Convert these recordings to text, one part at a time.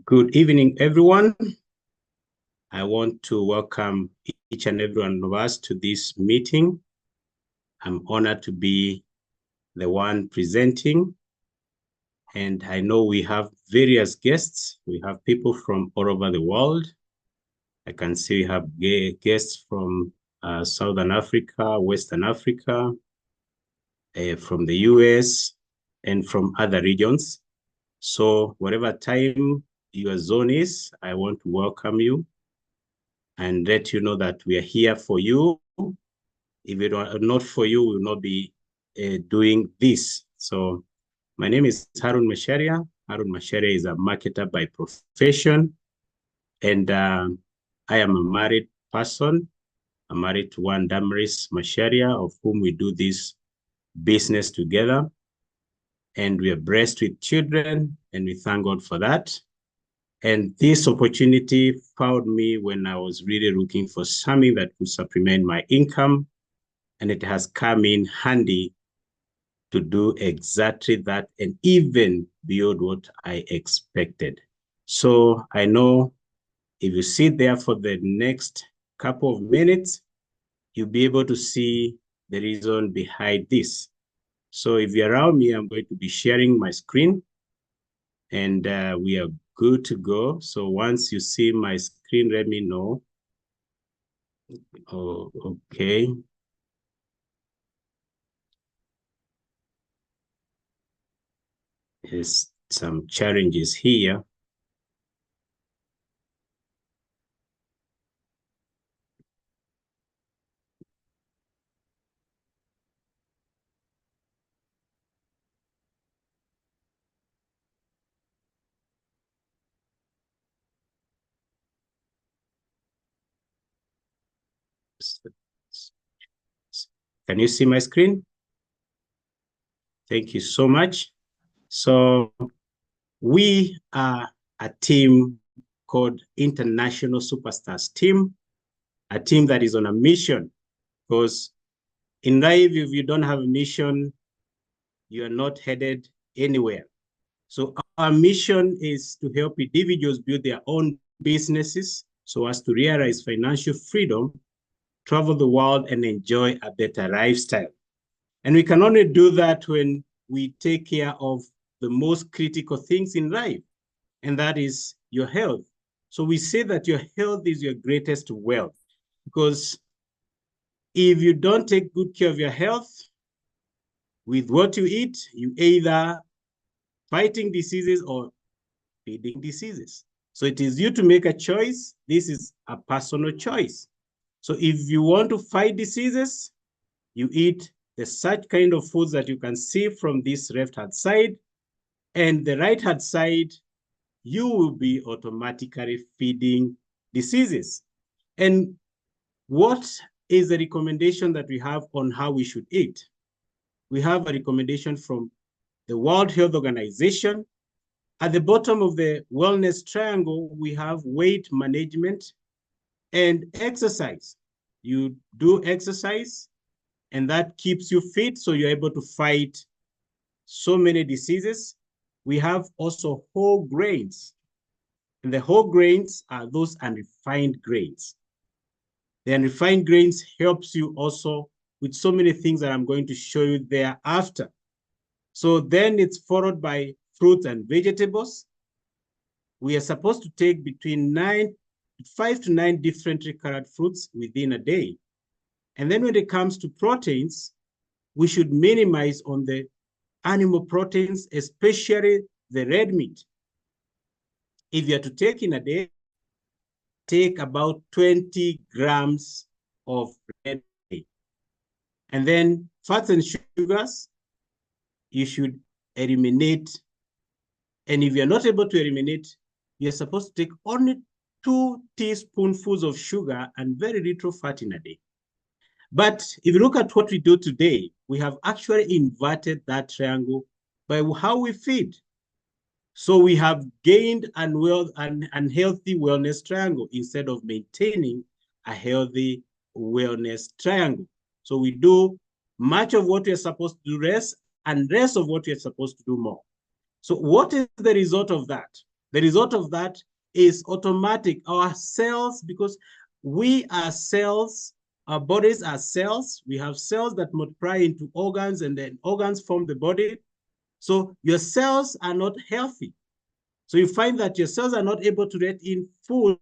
Good evening, everyone. I want to welcome each and every one of us to this meeting. I'm honored to be the one presenting, and I know we have various guests. We have people from all over the world. I can see we have guests from Southern Africa, Western Africa, from the US, and from other regions. So whatever time your zone is, I want to welcome you and let you know that we are here for you. If it were not for you, we will not be doing this. So my name is Harun Masharia. Harun Masharia is a marketer by profession. And I am a married person. I'm married to one Damaris Masharia, of whom we do this business together. And we are blessed with children, and we thank God for that. And this opportunity found me when I was really looking for something that could supplement my income. And it has come in handy to do exactly that and even beyond what I expected. So I know if you sit there for the next couple of minutes, you'll be able to see the reason behind this. So if you're around me, I'm going to be sharing my screen and we are good to go. So once you see my screen, let me know. Oh, okay. There's some challenges here. Can you see my screen? Thank you so much. So we are a team called International Superstars Team, a team that is on a mission, because in life, if you don't have a mission, you are not headed anywhere. So our mission is to help individuals build their own businesses so as to realize financial freedom, travel the world, and enjoy a better lifestyle. And we can only do that when we take care of the most critical things in life, and that is your health. So we say that your health is your greatest wealth, because if you don't take good care of your health, with what you eat, you either fighting diseases or feeding diseases. So it is you to make a choice. This is a personal choice. So if you want to fight diseases, you eat the such kind of foods that you can see from this left-hand side, and the right-hand side, you will be automatically feeding diseases. And what is the recommendation that we have on how we should eat? We have a recommendation from the World Health Organization. At the bottom of the wellness triangle, we have weight management and exercise. You do exercise, and that keeps you fit, so you're able to fight so many diseases. We have also whole grains. And the whole grains are those unrefined grains. The unrefined grains helps you also with so many things that I'm going to show you thereafter. So then it's followed by fruits and vegetables. We are supposed to take between 5 to 9 differently colored fruits within a day. And then when it comes to proteins, we should minimize on the animal proteins, especially the red meat. If you are to take in a day, take about 20 grams of red meat. And then fats and sugars, you should eliminate. And if you're not able to eliminate, you're supposed to take only 2 teaspoonfuls of sugar and very little fat in a day. But if you look at what we do today, we have actually inverted that triangle by how we feed. So we have gained an unhealthy wellness triangle instead of maintaining a healthy wellness triangle. So we do much of what we're supposed to do less and less of what we're supposed to do more. So what is the result of that? The result of that is automatic. Our cells, because we are cells, our bodies are cells. We have cells that multiply into organs, and then organs form the body. So your cells are not healthy. So you find that your cells are not able to let in food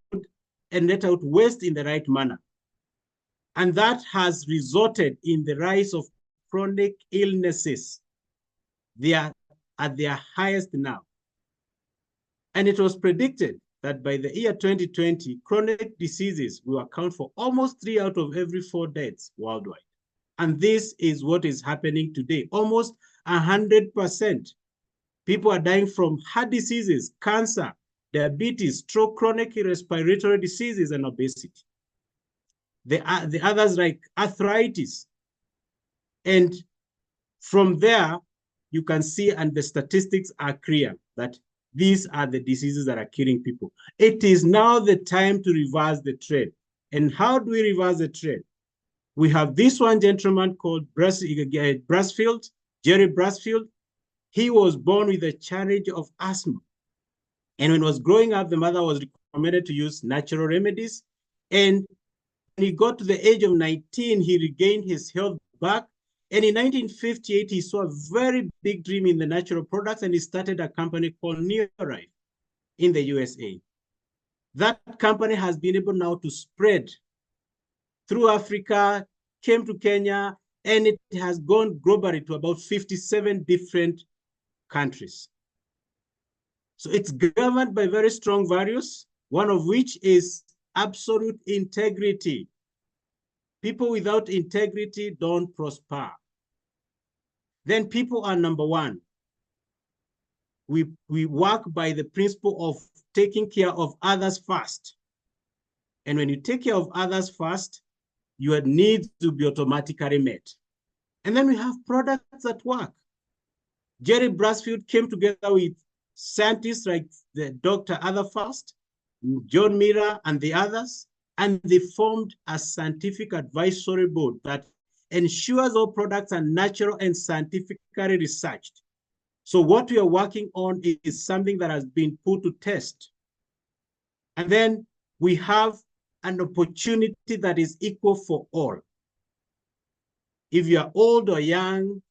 and let out waste in the right manner. And that has resulted in the rise of chronic illnesses. They are at their highest now. And it was predicted that by the year 2020, chronic diseases will account for almost 3 out of every 4 deaths worldwide. And this is what is happening today. Almost 100%. People are dying from heart diseases, cancer, diabetes, stroke, chronic respiratory diseases, and obesity. The others like arthritis. And from there, you can see, and the statistics are clear, that these are the diseases that are killing people. It is now the time to reverse the trend. And how do we reverse the trend? We have this one gentleman called Brassfield, Jerry Brassfield. He was born with a challenge of asthma. And when he was growing up, the mother was recommended to use natural remedies. And when he got to the age of 19, he regained his health back. And in 1958, he saw a very big dream in the natural products, and he started a company called Neorife in the USA. That company has been able now to spread through Africa, came to Kenya, and it has gone globally to about 57 different countries. So it's governed by very strong values, one of which is absolute integrity. People without integrity don't prosper. Then people are number one. We work by the principle of taking care of others first. And when you take care of others first, your needs will be automatically met. And then we have products that work. Jerry Brassfield came together with scientists like the Dr. Atherfast, John Miller, and the others, and they formed a scientific advisory board that ensures all products are natural and scientifically researched. So what we are working on is something that has been put to test. And then we have an opportunity that is equal for all. If you are old or young,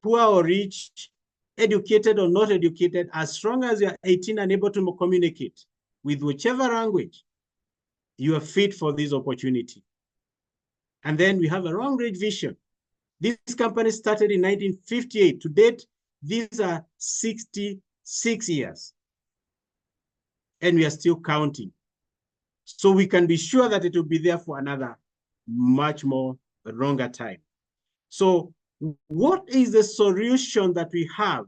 poor or rich, educated or not educated, as long as you are 18 and able to communicate with whichever language, you are fit for this opportunity. And then we have a long-range vision. This company started in 1958. To date, these are 66 years. And we are still counting. So we can be sure that it will be there for another much more longer time. So what is the solution that we have?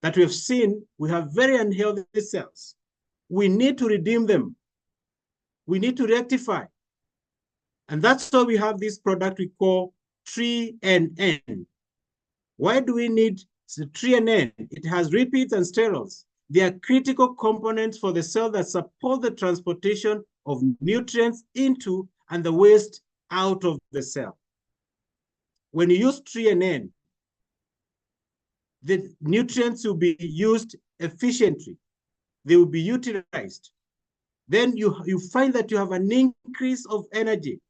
That we have seen, we have very unhealthy cells. We need to redeem them. We need to rectify. And that's why we have this product we call TREE-NN. Why do we need the TREE-NN? It has lipids and sterols. They are critical components for the cell that support the transportation of nutrients into and the waste out of the cell. When you use TREE-NN, the nutrients will be used efficiently. They will be utilized. Then you find that you have an increase of energy.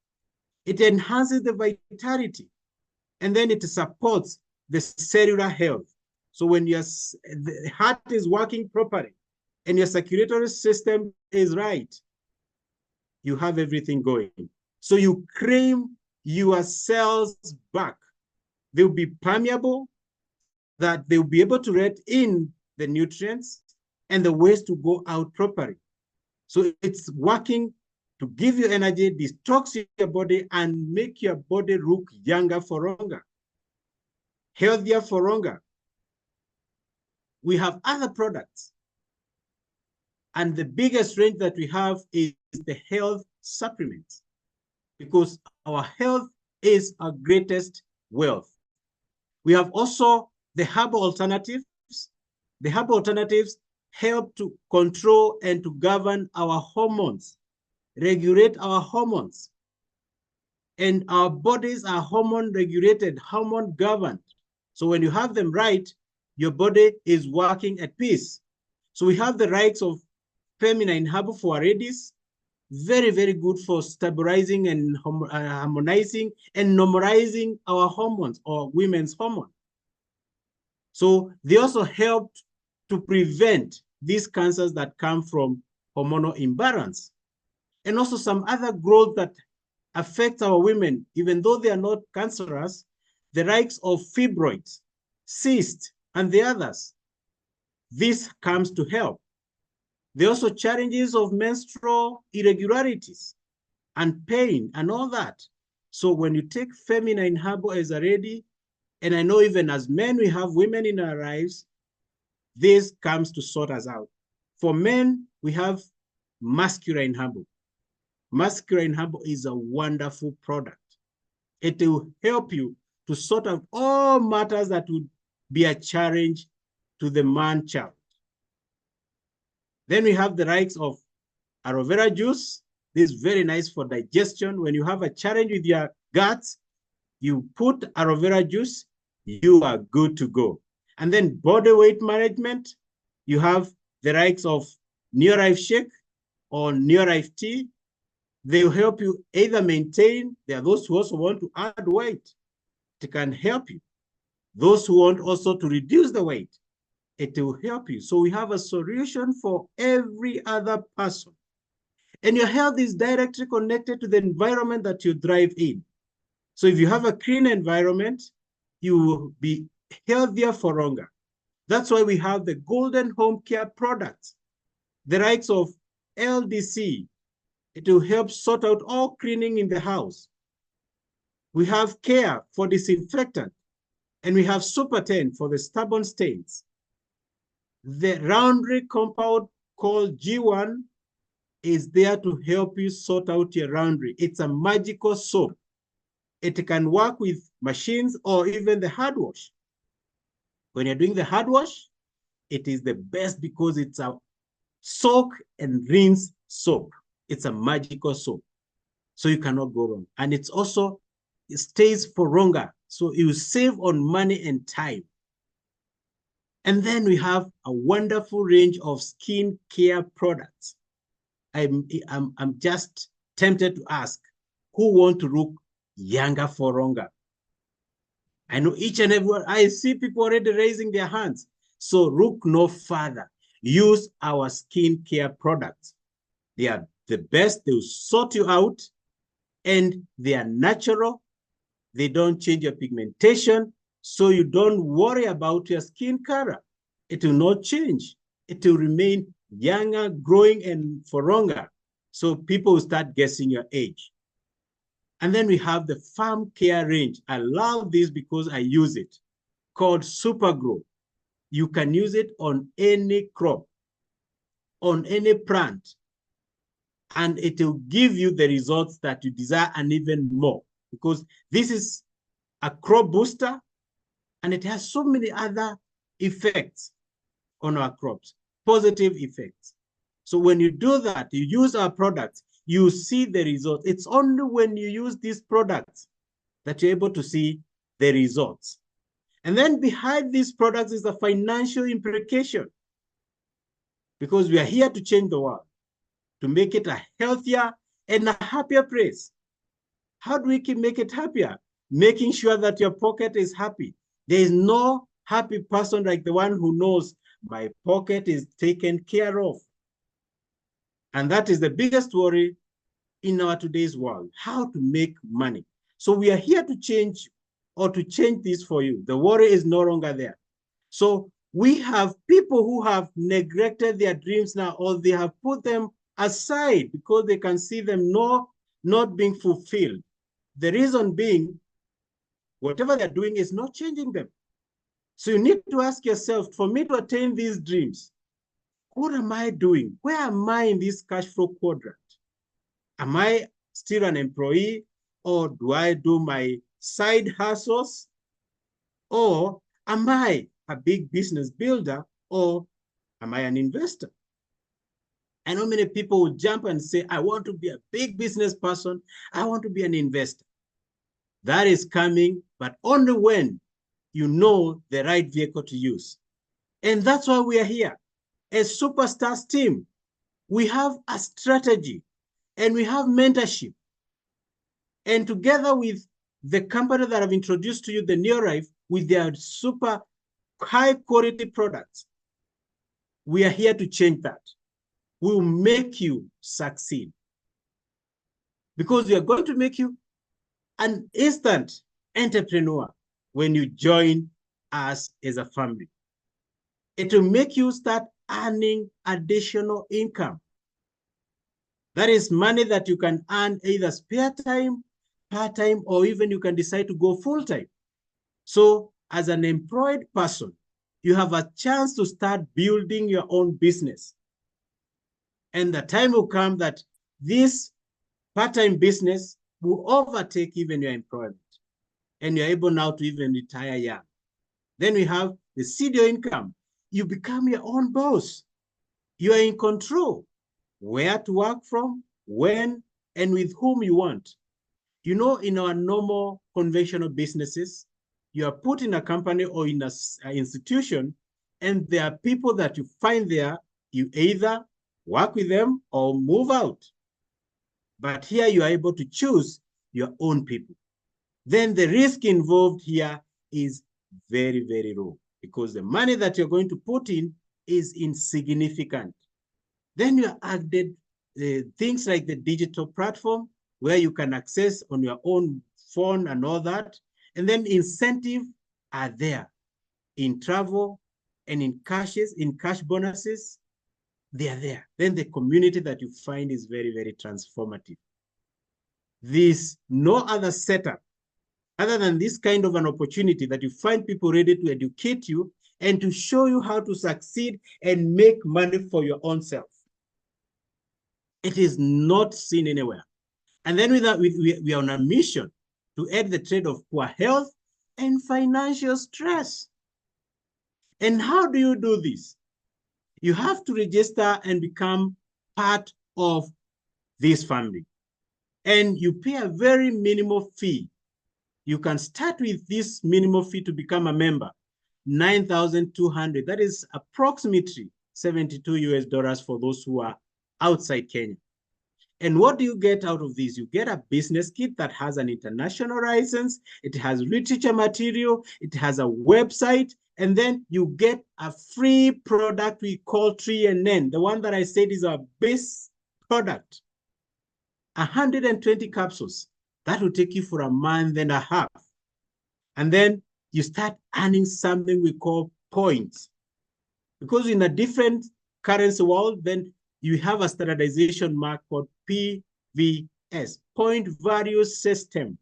It enhances the vitality, and then it supports the cellular health. So when the heart is working properly and your circulatory system is right, you have everything going. So you claim your cells back. They'll be permeable, that they'll be able to let in the nutrients and the waste to go out properly. So it's working to give you energy, detox your body, and make your body look younger for longer, healthier for longer. We have other products. And the biggest range that we have is the health supplements, because our health is our greatest wealth. We have also the herbal alternatives. The herbal alternatives help to control and to govern our hormones, regulate our hormones. And our bodies are hormone regulated, hormone governed. So when you have them right, your body is working at peace. So we have the rights of feminine herbal for ladies, very, very good for stabilizing and harmonizing and normalizing our hormones or women's hormone. So they also helped to prevent these cancers that come from hormonal imbalance. And also some other growth that affect our women, even though they are not cancerous, the likes of fibroids, cysts, and the others. This comes to help. There are also challenges of menstrual irregularities and pain and all that. So when you take feminine herbal as a lady, and I know even as men, we have women in our lives, this comes to sort us out. For men, we have masculine herbal. Masculine herbal is a wonderful product. It will help you to sort out all matters that would be a challenge to the man child. Then we have the likes of aloe vera juice. This is very nice for digestion. When you have a challenge with your guts, you put aloe vera juice, you are good to go. And then body weight management, you have the likes of Neolife Shake or Neolife Tea. They will help you either maintain, there are those who also want to add weight. It can help you. Those who want also to reduce the weight, it will help you. So we have a solution for every other person. And your health is directly connected to the environment that you thrive in. So if you have a clean environment, you will be healthier for longer. That's why we have the golden home care products, the likes of LDC. It will help sort out all cleaning in the house. We have care for disinfectant, and we have Super 10 for the stubborn stains. The laundry compound called G1 is there to help you sort out your laundry. It's a magical soap. It can work with machines or even the hard wash. When you're doing the hard wash, it is the best because it's a soak and rinse soap. It's a magical soap. So you cannot go wrong. And it's also, it stays for longer. So you save on money and time. And then we have a wonderful range of skin care products. I'm just tempted to ask, who want to look younger for longer? I know each and everyone, I see people already raising their hands. So look no further. Use our skin care products. They are the best. They will sort you out, and they are natural. They don't change your pigmentation, so you don't worry about your skin color. It will not change. It will remain younger, growing, and for longer. So people will start guessing your age. And then we have the farm care range. I love this because I use it, called Super Grow. You can use it on any crop, on any plant, and it will give you the results that you desire and even more, because this is a crop booster and it has so many other effects on our crops, positive effects. So when you do that, you use our products, you see the results. It's only when you use these products that you're able to see the results. And then behind these products is the financial implication, because we are here to change the world, to make it a healthier and a happier place. How do we make it happier? Making sure that your pocket is happy. There is no happy person like the one who knows my pocket is taken care of. And that is the biggest worry in our today's world, how to make money. So we are here to change this for you. The worry is no longer there. So we have people who have neglected their dreams now, or they have put them aside because they can see them not being fulfilled. The reason being, whatever they're doing is not changing them. So you need to ask yourself, for me to attain these dreams, what am I doing? Where am I in this cash flow quadrant? Am I still an employee, or do I do my side hustles? Or am I a big business builder, or am I an investor? I know many people will jump and say, I want to be a big business person. I want to be an investor. That is coming, but only when you know the right vehicle to use. And that's why we are here. a superstars team, we have a strategy and we have mentorship. And together with the company that I've introduced to you, the Neorife, with their super high quality products, we are here to change that. We will make you succeed because we are going to make you an instant entrepreneur when you join us as a family. It will make you start earning additional income. That is money that you can earn either spare time, part-time, or even you can decide to go full-time. So as an employed person, you have a chance to start building your own business. And the time will come that this part-time business will overtake even your employment. And you're able now to even retire young. Then we have the CDO income. You become your own boss. You are in control. Where to work from, when, and with whom you want. You know, in our normal conventional businesses, you are put in a company or in an institution, and there are people that you find there, you either work with them or move out. But here you are able to choose your own people. Then the risk involved here is very, very low because the money that you're going to put in is insignificant. Then you added things like the digital platform where you can access on your own phone and all that. And then incentives are there in travel and in cash bonuses. They are there. Then the community that you find is very, very transformative. There's no other setup other than this kind of an opportunity that you find people ready to educate you and to show you how to succeed and make money for your own self. It is not seen anywhere. And then with that, we are on a mission to end the trade of poor health and financial stress. And how do you do this? You have to register and become part of this family. And you pay a very minimal fee. You can start with this minimal fee to become a member, $9,200. That is approximately $72 for those who are outside Kenya. And what do you get out of this? You get a business kit that has an international license, it has literature material, it has a website, and then you get a free product we call 3NN. The one that I said is our base product. 120 capsules. That will take you for a month and a half. And then you start earning something we call points. Because in a different currency world, then you have a standardization mark called PVS, point value system.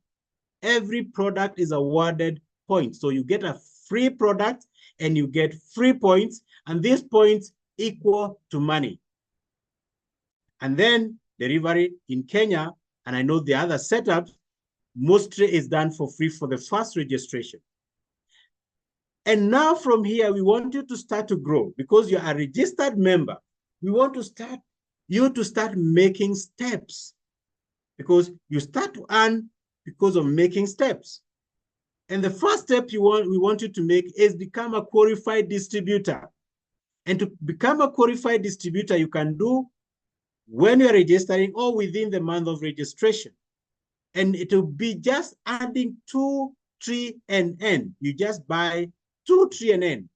Every product is awarded points. So you get a free product and you get free points, and these points equal to money. And then delivery in Kenya, and I know the other setups, mostly is done for free for the first registration. And now from here, we want you to start to grow because you're a registered member. We want to start you to start making steps because you start to earn because of making steps. And the first step we want you to make is become a qualified distributor. And to become a qualified distributor, you can do when you're registering or within the month of registration. And it will be just adding 2, 3, and N. You just buy 2, 3, and N.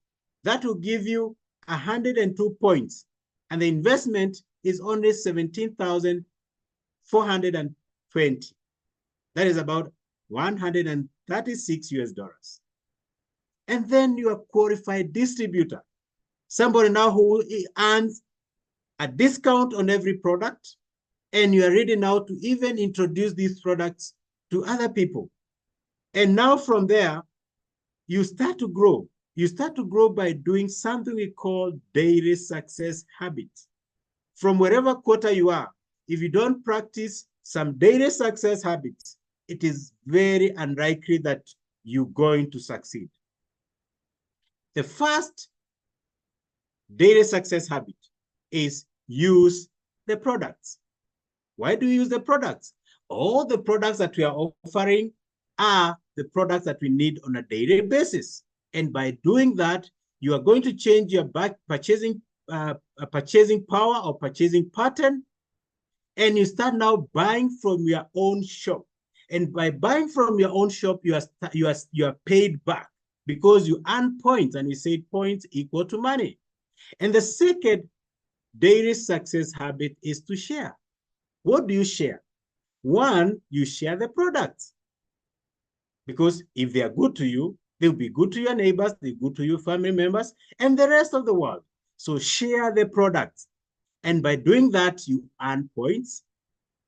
That will give you 102 points. And the investment is only 17,420. That is about $136. And then you are qualified distributor. Somebody now who earns a discount on every product, and you are ready now to even introduce these products to other people. And now from there, you start to grow. You start to grow by doing something we call daily success habits. From wherever quarter you are, if you don't practice some daily success habits, it is very unlikely that you're going to succeed. The first daily success habit is use the products. Why do you use the products? All the products that we are offering are the products that we need on a daily basis. And by doing that, you are going to change your purchasing a purchasing power or purchasing pattern, and you start now buying from your own shop. And by buying from your own shop, you are paid back because you earn points, and we say points equal to money. And the second daily success habit is to share. What do you share? One, you share the products. Because if they are good to you, they'll be good to your neighbors, they're good to your family members, and the rest of the world. So share the products. And by doing that, you earn points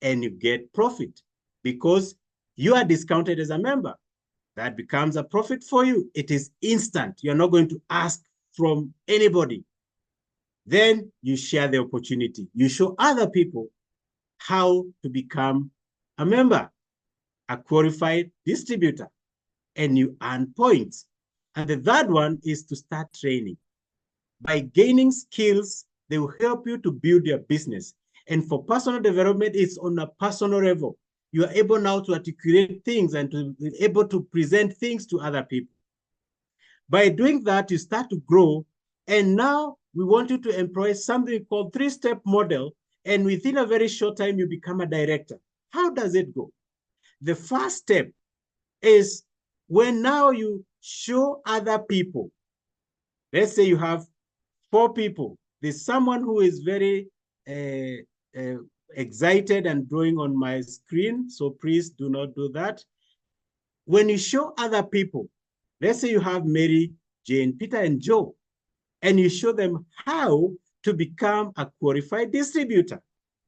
and you get profit because you are discounted as a member. That becomes a profit for you. It is instant. You're not going to ask from anybody. Then you share the opportunity. You show other people how to become a member, a qualified distributor, and you earn points. And the third one is to start training. By gaining skills, they will help you to build your business. And for personal development, it's on a personal level. You are able now to articulate things and to be able to present things to other people. By doing that, you start to grow. And now we want you to employ something called three-step model. And within a very short time, you become a director. How does it go? The first step is when now you show other people. Let's say you have 4 people. There's someone who is very excited and drawing on my screen, so please do not do that. When you show other people, let's say you have Mary, Jane, Peter, and Joe, and you show them how to become a qualified distributor.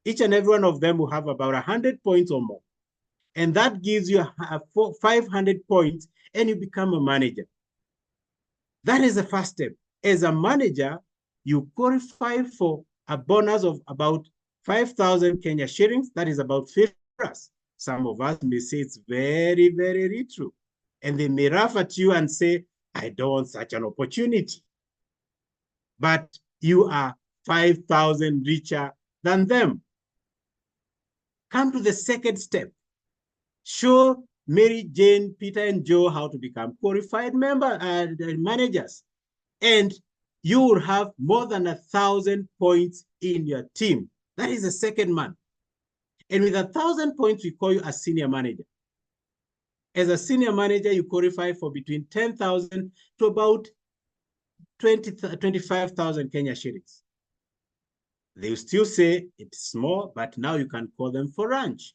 Each and every one of them will have about 100 points or more. And that gives you 500 points, and you become a manager. That is the first step. As a manager, you qualify for a bonus of about 5,000 Kenya shillings. That is about $50. Some of us may say it's very, very true. And they may laugh at you and say, I don't want such an opportunity. But you are 5,000 richer than them. Come to the second step. Show Mary, Jane, Peter, and Joe how to become qualified managers. And you will have more than 1,000 points in your team. That is the second month. And with 1,000 points, we call you a senior manager. As a senior manager, you qualify for between 10,000 to about 25,000 Kenya shillings. They will still say it's small, but now you can call them for lunch.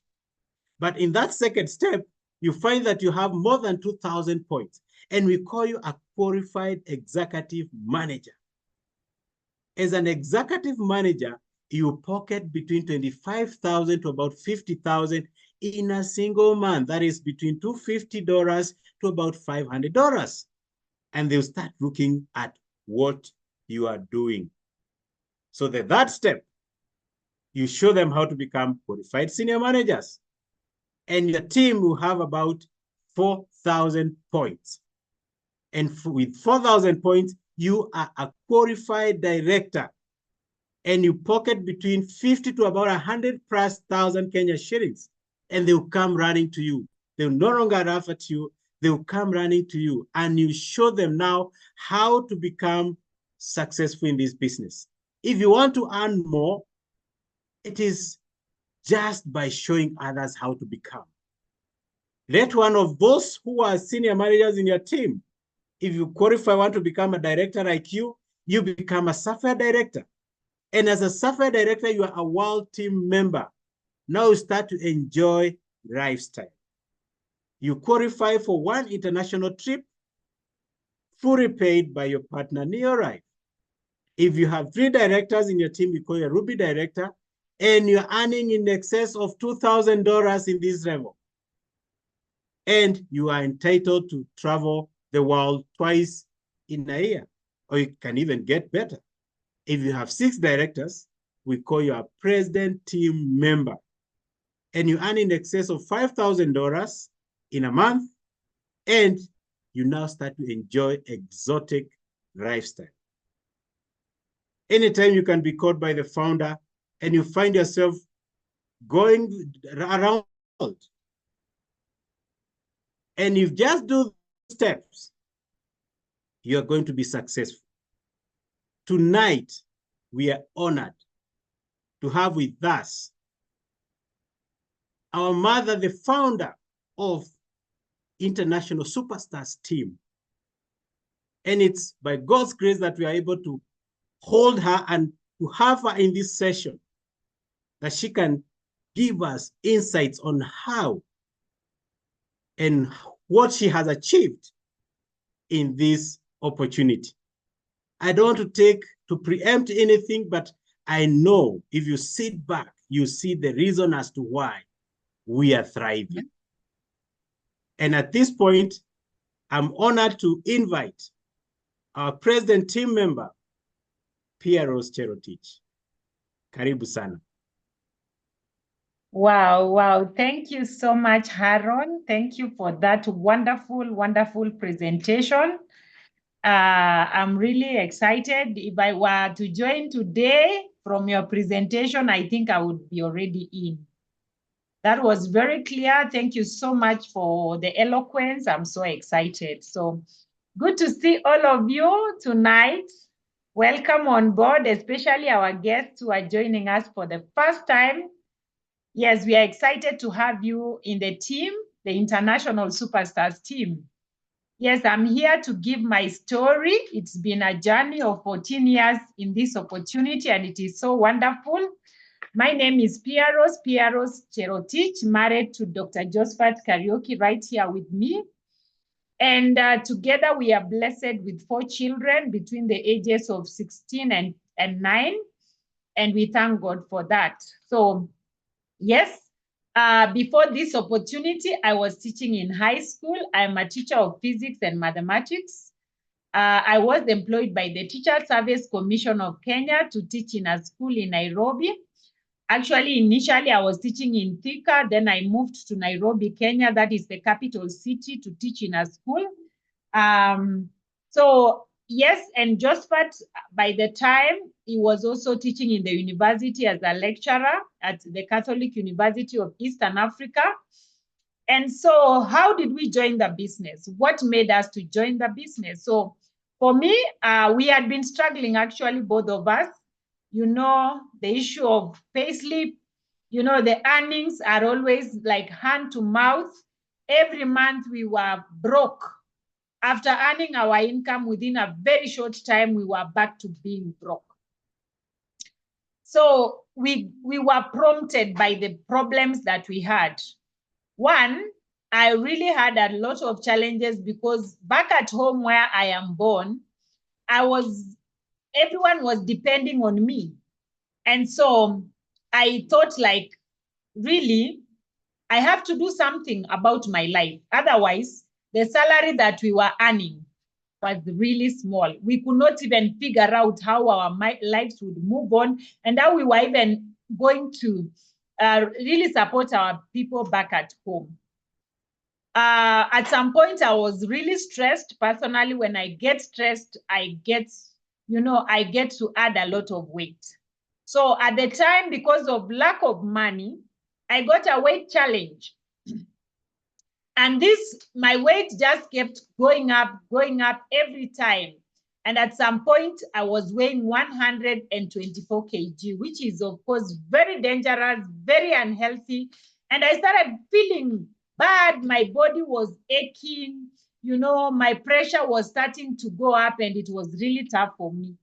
But in that second step, you find that you have more than 2,000 points, and we call you a qualified executive manager. As an executive manager, you pocket between 25,000 to about 50,000 in a single month. That is between $250 to about $500. And they'll start looking at what you are doing. So the third step, you show them how to become qualified senior managers. And your team will have about 4,000 points. And with 4,000 points, you are a qualified director. And you pocket between 50 to about 100,000+ Kenya shillings. And they'll come running to you. They'll no longer laugh at you. They'll come running to you. And you show them now how to become successful in this business. If you want to earn more, it is just by showing others how to become. Let one of those who are senior managers in your team, if you qualify, want to become a director like you become a software director. And as a software director, you are a world team member. Now you start to enjoy lifestyle. You qualify for one international trip, fully paid by your partner, NeoRive. If you have 3 directors in your team, you call you a Ruby director, and you're earning in excess of $2,000 in this level. And you are entitled to travel the world twice in a year, or you can even get better. If you have 6 directors, we call you a president team member. And you earn in excess of $5,000 in a month, and you now start to enjoy exotic lifestyle. Anytime you can be called by the founder and you find yourself going around the world, and you just do steps, you're going to be successful. Tonight, we are honored to have with us our mother, the founder of International Superstars team. And it's by God's grace that we are able to hold her and to have her in this session, that she can give us insights on how and what she has achieved in this opportunity. I don't want to preempt anything, but I know if you sit back, you see the reason as to why we are thriving. And at this point, I'm honored to invite our president team member, PEAROSE CHEROTICH. Karibu sana. Wow, wow. Thank you so much, Haron. Thank you for that wonderful, wonderful presentation. I'm really excited. If I were to join today from your presentation, I think I would be already in. That was very clear. Thank you so much for the eloquence. I'm so excited. So good to see all of you tonight. Welcome on board, especially our guests who are joining us for the first time. Yes, we are excited to have you in the team, the International Superstars team. Yes, I'm here to give my story. It's been a journey of 14 years in this opportunity, and it is so wonderful. My name is PEAROSE CHEROTICH, married to Dr. Josephat Kariuki right here with me. And together we are blessed with 4 children between the ages of 16 and 9. And we thank God for that. So yes, before this opportunity, I was teaching in high school. I'm a teacher of physics and mathematics. I was employed by the Teacher Service Commission of Kenya to teach in a school in Nairobi. Actually, initially, I was teaching in Thika. Then I moved to Nairobi, Kenya. That is the capital city, to teach in a school. So yes, and Josephat, by the time, he was also teaching in the university as a lecturer at the Catholic University of Eastern Africa. And so how did we join the business? What made us to join the business? So for me, we had been struggling, actually, both of us. You know, the issue of payslip, you know, the earnings are always like hand to mouth. Every month we were broke. After earning our income, within a very short time, we were back to being broke. So we were prompted by the problems that we had. One, I really had a lot of challenges because back at home where I am born, everyone was depending on me. And so I thought, like, really, I have to do something about my life. Otherwise, the salary that we were earning was really small. We could not even figure out how our lives would move on and how we were even going to really support our people back at home. At some point, I was really stressed. Personally, when I get stressed, I get to add a lot of weight. So at the time, because of lack of money, I got a weight challenge. And my weight just kept going up every time. And at some point, I was weighing 124 kg, which is, of course, very dangerous, very unhealthy. And I started feeling bad. My body was aching. You know, my pressure was starting to go up, and it was really tough for me.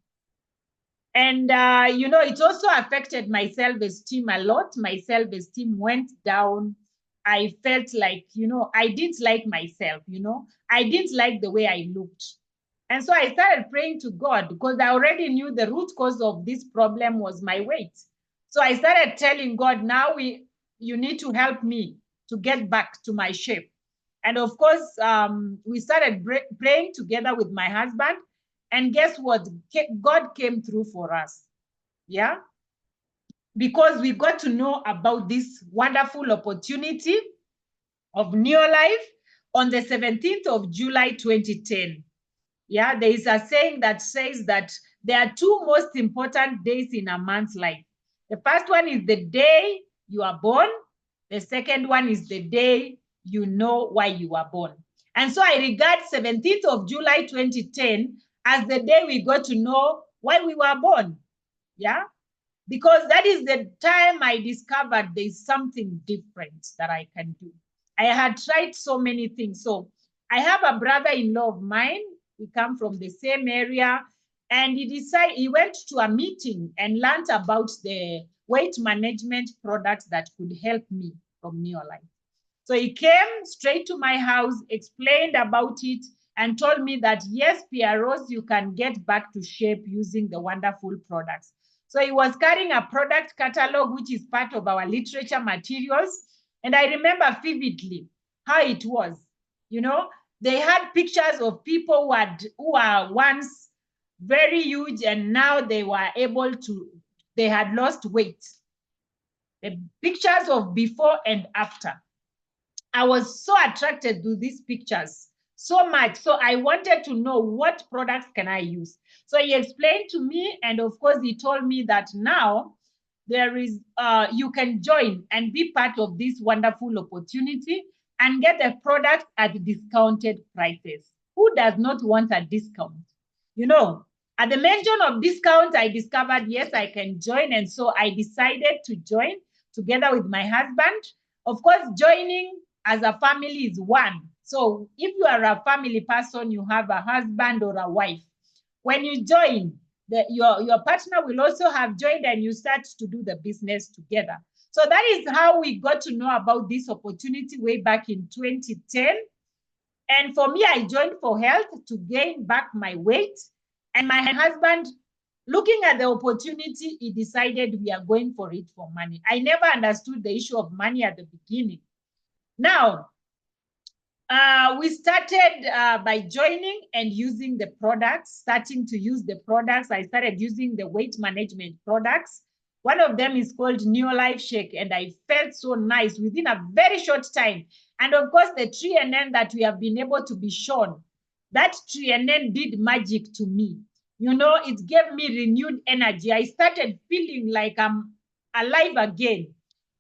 And, you know, it also affected my self-esteem a lot. My self-esteem went down. I felt like, you know, I didn't like myself, you know. I didn't like the way I looked. And so I started praying to God because I already knew the root cause of this problem was my weight. So I started telling God, now you need to help me to get back to my shape. And of course, we started praying together with my husband. And guess what? God came through for us. Yeah. Because we got to know about this wonderful opportunity of Neolife on the 17th of July, 2010. Yeah, there is a saying that says that there are 2 most important days in a man's life. The first one is the day you are born. The second one is the day you know why you were born. And so I regard 17th of July, 2010 as the day we got to know why we were born. Yeah. Because that is the time I discovered there's something different that I can do. I had tried so many things. So I have a brother-in-law of mine. We come from the same area. And he went to a meeting and learned about the weight management products that could help me from Neolife. So he came straight to my house, explained about it, and told me that, yes, PEAROSE, you can get back to shape using the wonderful products. So he was carrying a product catalog, which is part of our literature materials. And I remember vividly how it was. You know, they had pictures of people who were once very huge, and now they had lost weight. The pictures of before and after. I was so attracted to these pictures so much. So I wanted to know what products can I use. So he explained to me, and of course he told me that now there is you can join and be part of this wonderful opportunity and get a product at discounted prices. Who does not want a discount? You know, at the mention of discount, I discovered, yes, I can join. And so I decided to join together with my husband. Of course, joining as a family is one. So if you are a family person, you have a husband or a wife. When you join, your partner will also have joined, and you start to do the business together. So that is how we got to know about this opportunity way back in 2010. And for me, I joined for health to gain back my weight. And my husband, looking at the opportunity, he decided we are going for it for money. I never understood the issue of money at the beginning. Now, we started by joining and using the products, starting to use the products. I started using the weight management products. One of them is called Neolife Shake, and I felt so nice within a very short time. And of course, the TNN that we have been able to be shown, that TNN did magic to me. You know, it gave me renewed energy. I started feeling like I'm alive again.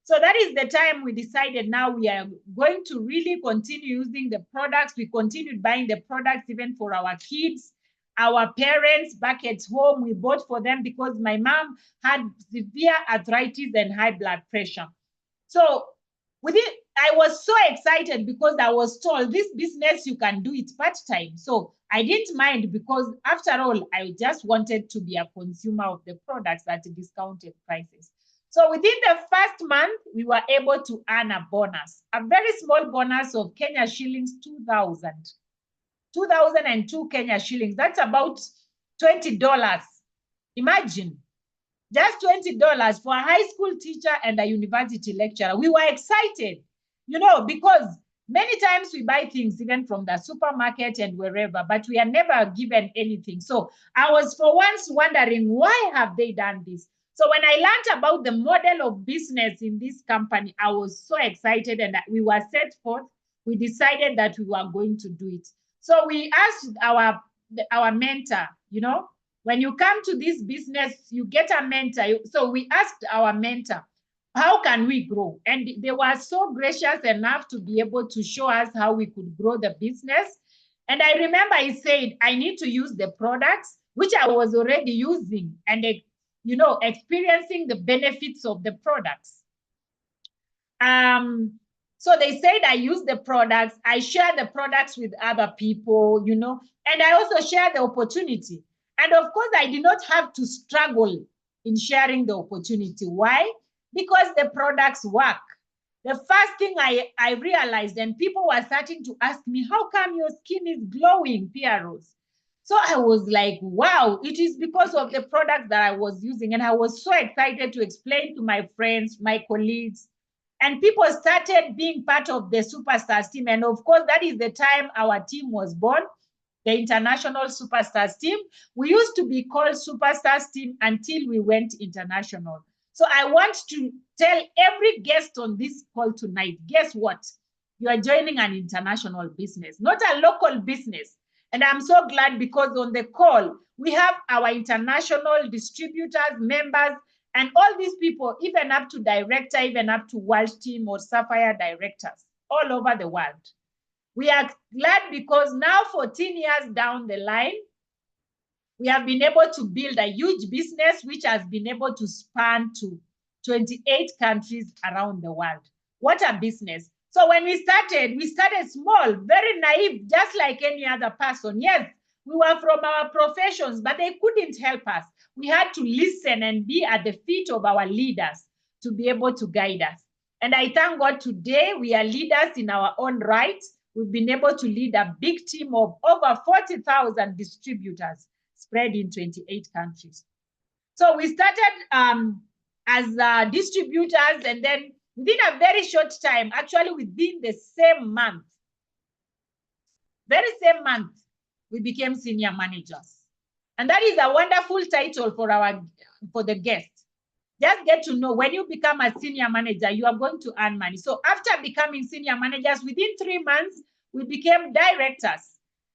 So that is the time we decided now we are going to really continue using the products. We continued buying the products even for our kids, our parents back at home. We bought for them because my mom had severe arthritis and high blood pressure. So I was so excited because I was told this business, you can do it part-time. So I didn't mind because after all, I just wanted to be a consumer of the products at discounted prices. So within the first month, we were able to earn a bonus, a very small bonus of Kenya shillings 2,000. 2002 Kenya shillings. That's about $20. Imagine, just $20 for a high school teacher and a university lecturer. We were excited, you know, because many times we buy things even from the supermarket and wherever, but we are never given anything. So I was for once wondering, why have they done this? So when I learned about the model of business in this company, I was so excited, and we were set forth. We decided that we were going to do it. So we asked our mentor, you know, when you come to this business, you get a mentor. So we asked our mentor, how can we grow? And they were so gracious enough to be able to show us how we could grow the business. And I remember he said, I need to use the products, which I was already using, and you know, experiencing the benefits of the products. So they said I use the products, I share the products with other people, you know, and I also share the opportunity. And of course, I did not have to struggle in sharing the opportunity. Why? Because the products work. The first thing I realized, and people were starting to ask me, how come your skin is glowing, PEAROSE? So I was like, wow, it is because of the product that I was using. And I was so excited to explain to my friends, my colleagues, and people started being part of the Superstars team. And of course, that is the time our team was born, the International Superstars team. We used to be called Superstars team until we went international. So I want to tell every guest on this call tonight, guess what? You are joining an international business, not a local business. And I'm so glad because on the call, we have our international distributors, members, and all these people, even up to director, even up to world team or Sapphire directors all over the world. We are glad because now 14 years down the line, We have been able to build a huge business which has been able to span to 28 countries around the world. What a business. So when we started small, very naive, just like any other person. Yes, we were from our professions, but they couldn't help us. We had to listen and be at the feet of our leaders to be able to guide us. And I thank God today we are leaders in our own right. We've been able to lead a big team of over 40,000 distributors spread in 28 countries. So we started as distributors, and then within a very short time, actually within the same month, very same month, we became senior managers. And that is a wonderful title for the guest. Just get to know when you become a senior manager, you are going to earn money. So after becoming senior managers, within 3 months, we became directors.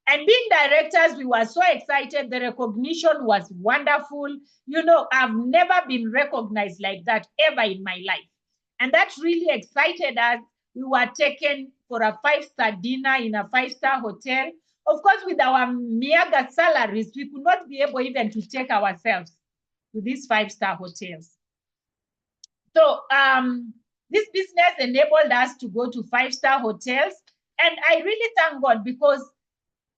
And being directors, we were so excited. The recognition was wonderful. You know, I've never been recognized like that ever in my life. And that really excited us. We were taken for a 5-star dinner in a 5-star hotel. Of course, with our meager salaries, we could not be able even to take ourselves to these 5-star hotels. So this business enabled us to go to 5-star hotels. And I really thank God, because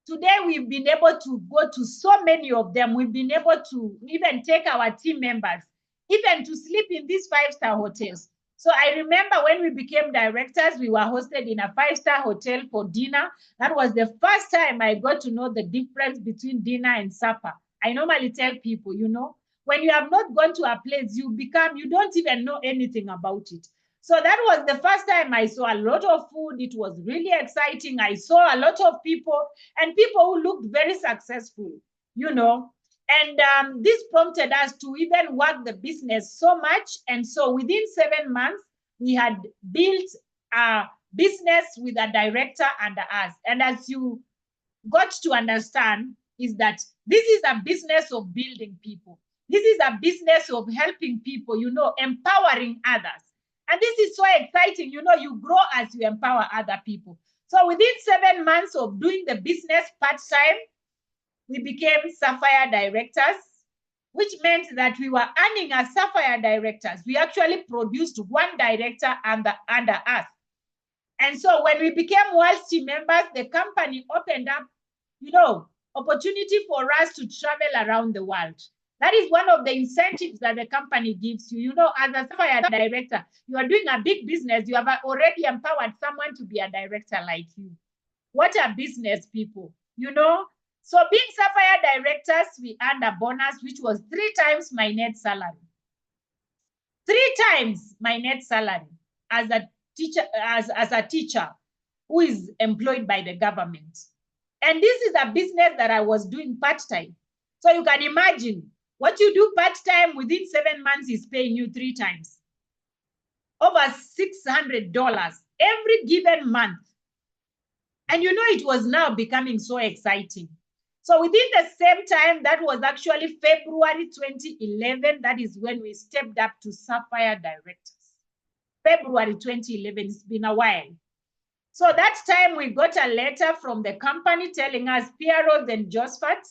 today we've been able to go to so many of them. We've been able to even take our team members, even to sleep in these 5-star hotels. So I remember when we became directors, we were hosted in a 5-star hotel for dinner. That was the first time I got to know the difference between dinner and supper. I normally tell people, you know, when you have not gone to a place, you don't even know anything about it. So that was the first time I saw a lot of food. It was really exciting. I saw a lot of people, and people who looked very successful, you know. And this prompted us to even work the business so much. And so within 7 months, we had built a business with a director under us. And as you got to understand, is that this is a business of building people. This is a business of helping people, you know, empowering others. And this is so exciting. You know, you grow as you empower other people. So within 7 months of doing the business part-time, we became Sapphire directors, which meant that we were earning as Sapphire directors. We actually produced one director under us. And so when we became World Team members, the company opened up, you know, opportunity for us to travel around the world. That is one of the incentives that the company gives you. You know, as a Sapphire director, you are doing a big business. You have already empowered someone to be a director like you. What a business, people, you know? So being Sapphire directors, we earned a bonus, which was 3 times my net salary. 3 times my net salary as a teacher, as a teacher who is employed by the government. And this is a business that I was doing part-time. So you can imagine what you do part-time within 7 months is paying you 3 times. Over $600 every given month. And you know, it was now becoming so exciting. So within the same time, that was actually February 2011. That is when we stepped up to Sapphire directors. February 2011, it's been a while. So that time we got a letter from the company telling us, PEAROSE and Josephat,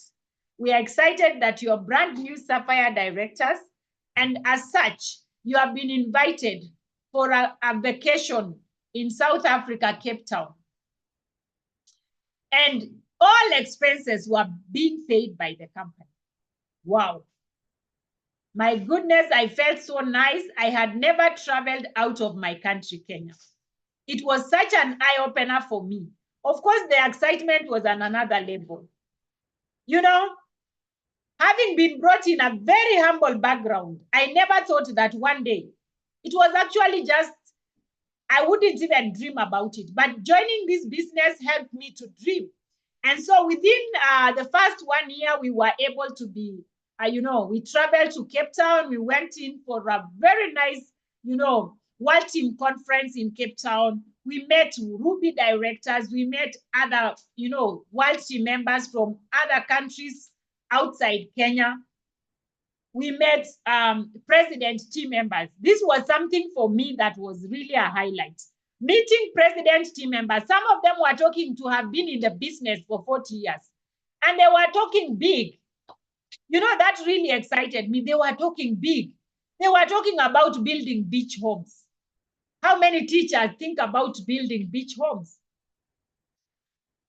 we are excited that you're brand new Sapphire directors. And as such, you have been invited for a vacation in South Africa, Cape Town. And all expenses were being paid by the company. Wow. My goodness, I felt so nice. I had never traveled out of my country, Kenya. It was such an eye-opener for me. Of course, the excitement was on another level. You know, having been brought in a very humble background, I never thought that one day, it was actually just, I wouldn't even dream about it. But joining this business helped me to dream. And so within the first 1 year, we were able to be, you know, we traveled to Cape Town. We went in for a very nice, you know, World Team Conference in Cape Town. We met Ruby directors. We met other, you know, World Team members from other countries outside Kenya. We met president team members. This was something for me that was really a highlight. Meeting president team members. Some of them were talking to have been in the business for 40 years. And they were talking big. You know, that really excited me. They were talking big. They were talking about building beach homes. How many teachers think about building beach homes?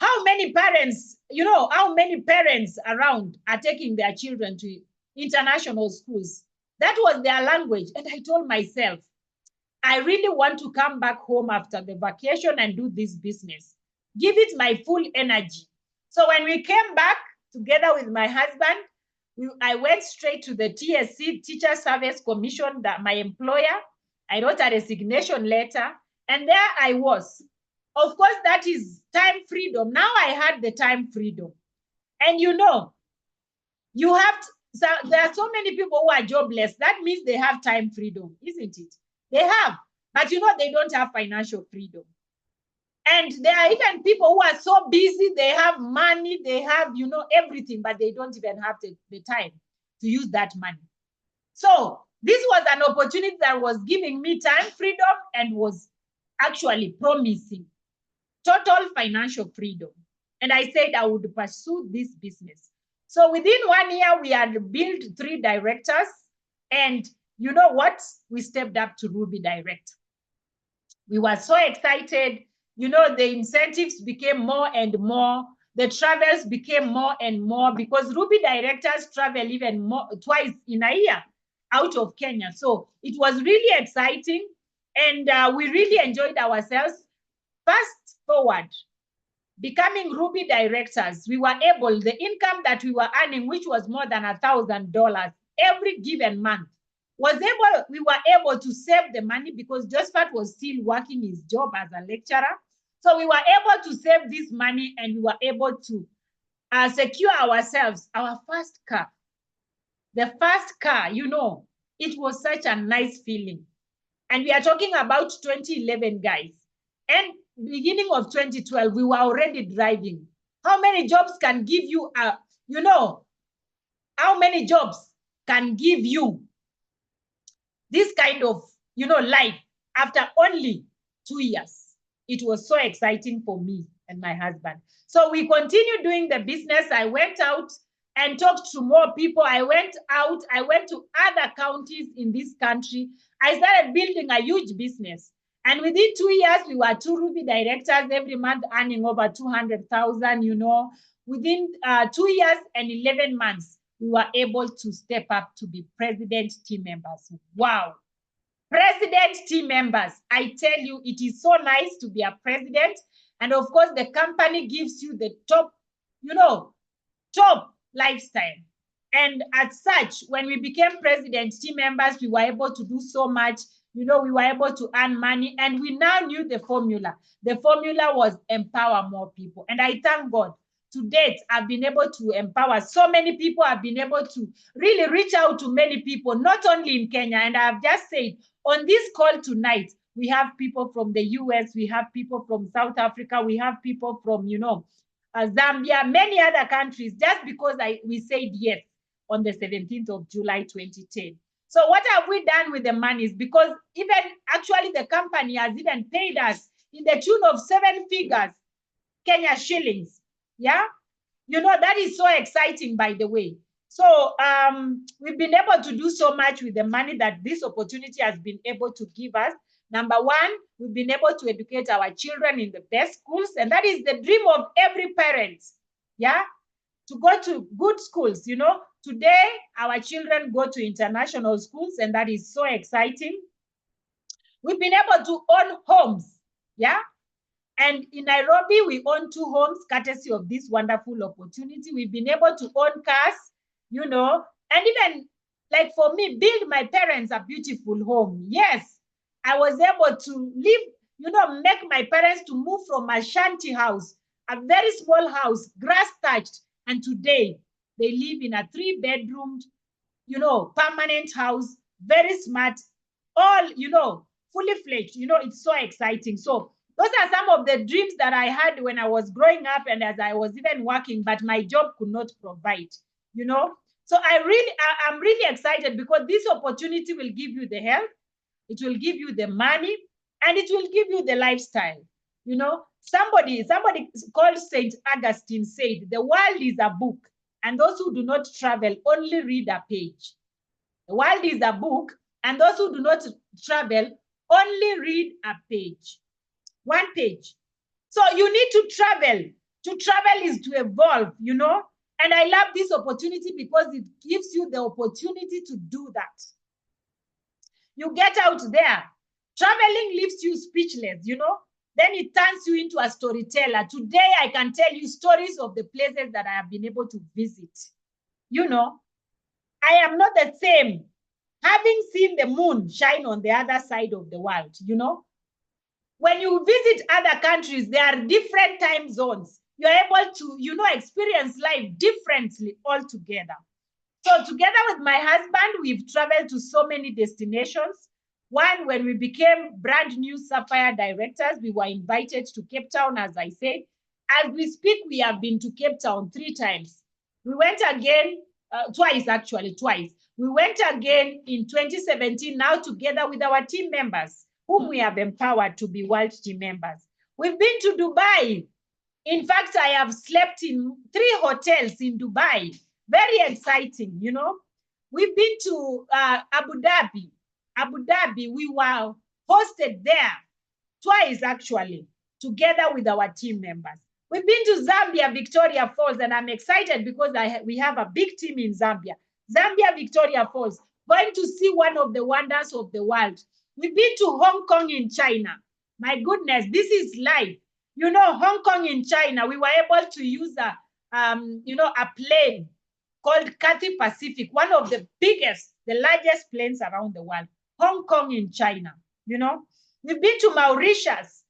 How many parents, you know, how many parents around are taking their children to international schools? That was their language. And I told myself, I really want to come back home after the vacation and do this business. Give it my full energy. So when we came back together with my husband, I went straight to the TSC, Teacher Service Commission, that my employer. I wrote a resignation letter, and there I was. Of course, that is time freedom. Now I had the time freedom. And you know, you have to, so there are so many people who are jobless. That means they have time freedom, isn't it? They have, but you know, they don't have financial freedom. And there are even people who are so busy, they have money, they have, you know, everything, but they don't even have the time to use that money. So this was an opportunity that was giving me time freedom and was actually promising total financial freedom. And I said I would pursue this business. So within 1 year, we had built 3 directors. And you know what? We stepped up to Ruby Director. We were so excited. You know, the incentives became more and more. The travels became more and more because Ruby directors travel even more, twice in a year out of Kenya. So it was really exciting. And we really enjoyed ourselves. Fast forward, becoming Ruby directors, we were able, the income that we were earning, which was more than $1,000 every given month, we were able to save the money because Josephat was still working his job as a lecturer. So we were able to save this money and we were able to secure ourselves our first car. The first car, you know, it was such a nice feeling. And we are talking about 2011, guys. And beginning of 2012, we were already driving. How many jobs can give you you know, how many jobs can give you this kind of, you know, life after only 2 years? It was so exciting for me and my husband. So we continued doing the business. I went out and talked to more people. I went to other counties in this country. I started building a huge business. And within 2 years, we were 2 Ruby directors every month earning over 200,000, you know. Within 2 years and 11 months, we were able to step up to be president team members. Wow. President team members, I tell you, it is so nice to be a president. And of course, the company gives you the top, you know, top lifestyle. And as such, when we became president team members, we were able to do so much. You know, we were able to earn money and we now knew the formula. The formula was empower more people. And I thank God. To date, I've been able to empower so many people. I've been able to really reach out to many people, not only in Kenya. And I've just said, on this call tonight, we have people from the US, we have people from South Africa, we have people from, you know, Zambia, many other countries, just because we said yes on the 17th of July, 2010. So what have we done with the monies? Because even actually the company has even paid us in the tune of 7 figures, Kenya shillings. Yeah, you know, that is so exciting, by the way. So we've been able to do so much with the money that this opportunity has been able to give us. Number one, we've been able to educate our children in the best schools. And that is the dream of every parent. Yeah, to go to good schools. You know, today our children go to international schools, and that is so exciting. We've been able to own homes. Yeah. And in Nairobi, we own 2 homes, courtesy of this wonderful opportunity. We've been able to own cars, you know, and even like for me, build my parents a beautiful home. Yes, I was able to live, you know, make my parents to move from a shanty house, a very small house, grass touched. And today they live in a 3-bedroomed, you know, permanent house, very smart, all, you know, fully fledged. You know, it's so exciting. So those are some of the dreams that I had when I was growing up and as I was even working, but my job could not provide, you know. So I'm really excited because this opportunity will give you the health, it will give you the money, and it will give you the lifestyle. You know, somebody called St. Augustine said, the world is a book and those who do not travel only read a page. The world is a book, and those who do not travel only read a page, one page. So you need to travel. To travel is to evolve, you know. And I love this opportunity because it gives you the opportunity to do that. You get out there. Traveling leaves you speechless, you know. Then it turns you into a storyteller. Today, I can tell you stories of the places that I have been able to visit. You know, I am not the same having seen the moon shine on the other side of the world, you know. When you visit other countries, there are different time zones. You're able to, you know, experience life differently altogether. So together with my husband, we've traveled to so many destinations. One, when we became brand new Sapphire directors, we were invited to Cape Town, as I said. As we speak, we have been to Cape Town 3 times. We went again, twice. We went again in 2017, now together with our team members, whom we have empowered to be world team members. We've been to Dubai. In fact, I have slept in 3 hotels in Dubai. Very exciting, you know. We've been to Abu Dhabi. Abu Dhabi, we were hosted there twice, actually, together with our team members. We've been to Zambia, Victoria Falls, and I'm excited because we have a big team in Zambia. Zambia, Victoria Falls, going to see one of the wonders of the world. We've been to Hong Kong in China. My goodness, this is life. You know, Hong Kong in China, we were able to use a plane called Cathay Pacific, one of the biggest, the largest planes around the world. Hong Kong in China, you know. We've been to Mauritius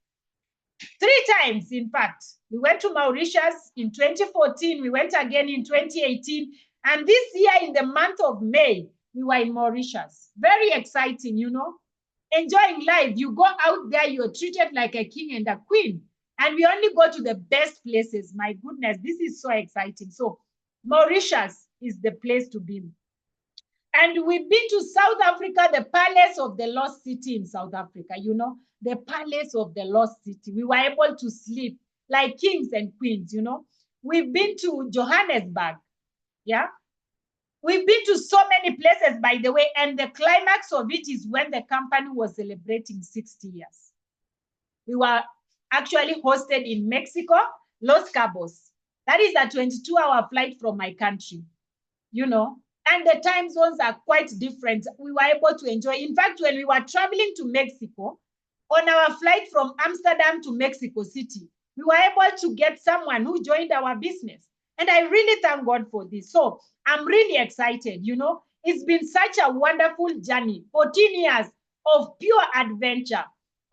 3 times, in fact. We went to Mauritius in 2014. We went again in 2018. And this year, in the month of May, we were in Mauritius. Very exciting, you know. Enjoying life. You go out there, you're treated like a king and a queen. And we only go to the best places. My goodness, this is so exciting. So Mauritius is the place to be. And we've been to South Africa, the Palace of the Lost City in South Africa, you know, the Palace of the Lost City. We were able to sleep like kings and queens, you know. We've been to Johannesburg, yeah. We've been to so many places, by the way, and the climax of it is when the company was celebrating 60 years. We were actually hosted in Mexico, Los Cabos. That is a 22-hour flight from my country, you know, and the time zones are quite different. We were able to enjoy. In fact, when we were traveling to Mexico, on our flight from Amsterdam to Mexico City, we were able to get someone who joined our business. And I really thank God for this. So I'm really excited, you know. It's been such a wonderful journey, 14 years of pure adventure,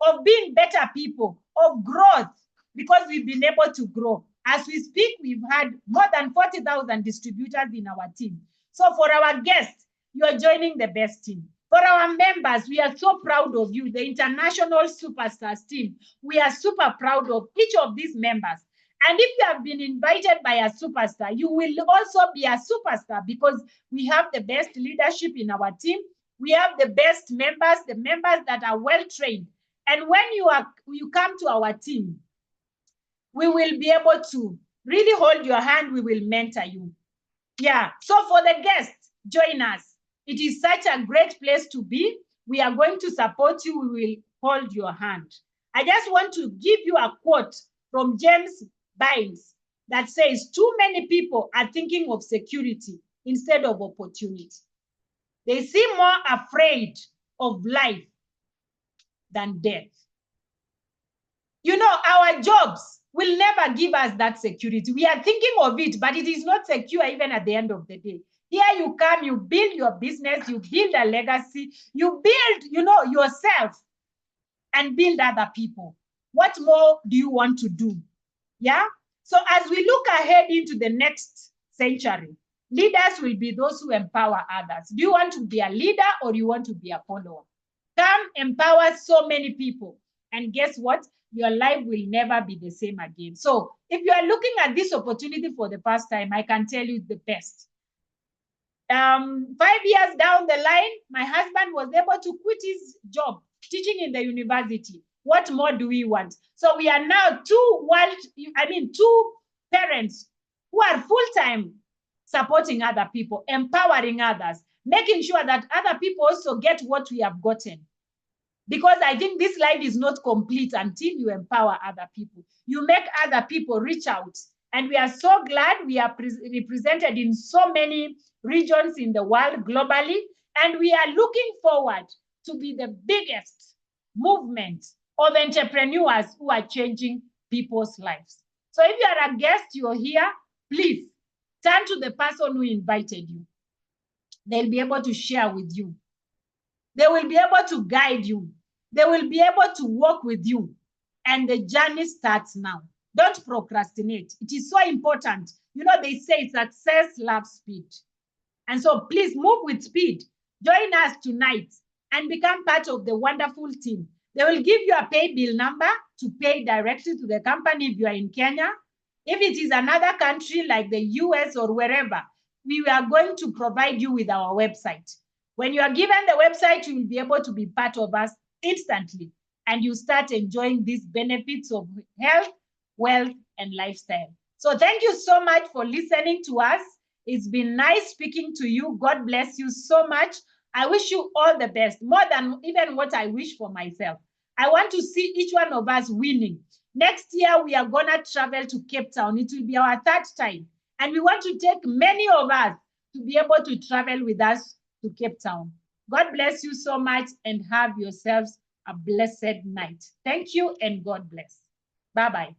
of being better people, of growth, because we've been able to grow. As we speak, we've had more than 40,000 distributors in our team. So for our guests, you are joining the best team. For our members, we are so proud of you, the International Superstars team. We are super proud of each of these members. And if you have been invited by a superstar, you will also be a superstar because we have the best leadership in our team. We have the best members, the members that are well-trained. And when you come to our team, we will be able to really hold your hand. We will mentor you. Yeah. So for the guests, join us. It is such a great place to be. We are going to support you. We will hold your hand. I just want to give you a quote from James Bynes that says, too many people are thinking of security instead of opportunity. They seem more afraid of life than death. You know, our jobs will never give us that security. We are thinking of it, but it is not secure even at the end of the day. Here you come, you build your business, you build a legacy, you build, you know, yourself and build other people. What more do you want to do? Yeah? So as we look ahead into the next century, leaders will be those who empower others. Do you want to be a leader or you want to be a follower? Come empower so many people. And guess what? Your life will never be the same again. So if you are looking at this opportunity for the first time, I can tell you the best. 5 years down the line, my husband was able to quit his job teaching in the university. What more do we want? So we are now two parents who are full-time supporting other people, empowering others, making sure that other people also get what we have gotten. Because I think this life is not complete until you empower other people. You make other people reach out. And we are so glad we are represented in so many regions in the world globally. And we are looking forward to be the biggest movement of entrepreneurs who are changing people's lives. So if you are a guest, you're here, please turn to the person who invited you. They'll be able to share with you. They will be able to guide you. They will be able to work with you. And the journey starts now. Don't procrastinate. It is so important. You know, they say success loves speed. And so please move with speed. Join us tonight and become part of the wonderful team. They will give you a pay bill number to pay directly to the company if you are in Kenya. If it is another country like the US or wherever, we are going to provide you with our website. When you are given the website, you will be able to be part of us instantly, and you start enjoying these benefits of health, wealth, and lifestyle. So thank you so much for listening to us. It's been nice speaking to you. God bless you so much. I wish you all the best, more than even what I wish for myself. I want to see each one of us winning. Next year, we are going to travel to Cape Town. It will be our third time. And we want to take many of us to be able to travel with us to Cape Town. God bless you so much and have yourselves a blessed night. Thank you and God bless. Bye-bye.